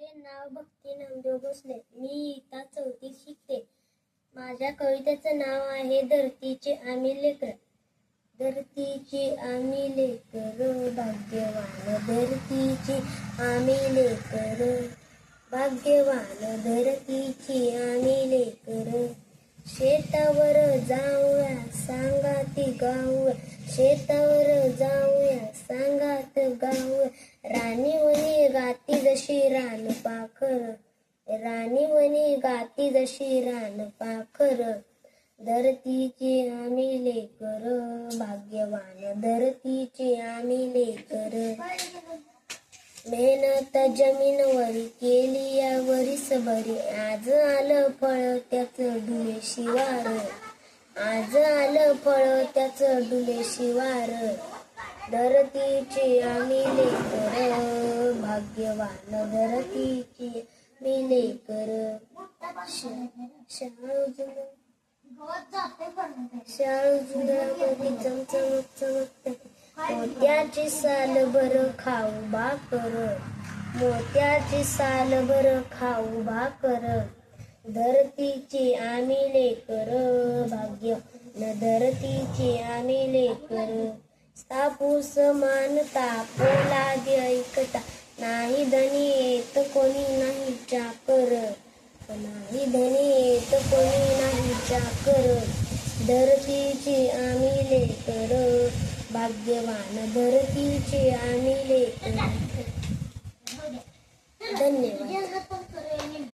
माझे नाव भक्ती नामदेव भोसले. मी इयत्ता 4थीत शिकते. माझ्या कवितेचं नाव आहे धरतीचे आम्ही लेकर. धरतीची आम्ही लेकर भाग्यवान, धरतीची आम्ही लेकर भाग्यवान, धरतीची आम्ही लेकर. शेतावर जाऊया सांगाती गाऊया, शेतावर जाऊया सांगात गाऊया. राणीवणी गाती जशी रान पाखर, राणीवणी गाती जशी रान पाखर. धरतीची आम्ही लेकर भाग्यवान, धरतीची आम्ही लेकर. मेहनत जमीनवरी केली या वरीस भरी, आज आलं फळ त्याचं डुले शिवार, आज आलं फळ त्याचं डुले शिवार. धरतीची आम्ही लेकर भाग्यवान, धरतीची आम्ही लेकर. शाळू जुन्यामध्ये चमचमत चमकते, मोत्याची साल भर खाऊ भाकर, मोत्याची साल भर खाऊ भाकर. धरतीची आम्ही लेकर भाग्य, धरतीची आम्ही लेकर. तापूस मान ताप लागे ऐकता, नाही धनी येत कोणी नाही चाकर, नाही धनी येत कोणी नाही चाकर. धरतीची आम्ही लेकर भाग्यवान, धरतीची आम्ही लेकर. धन्यवाद.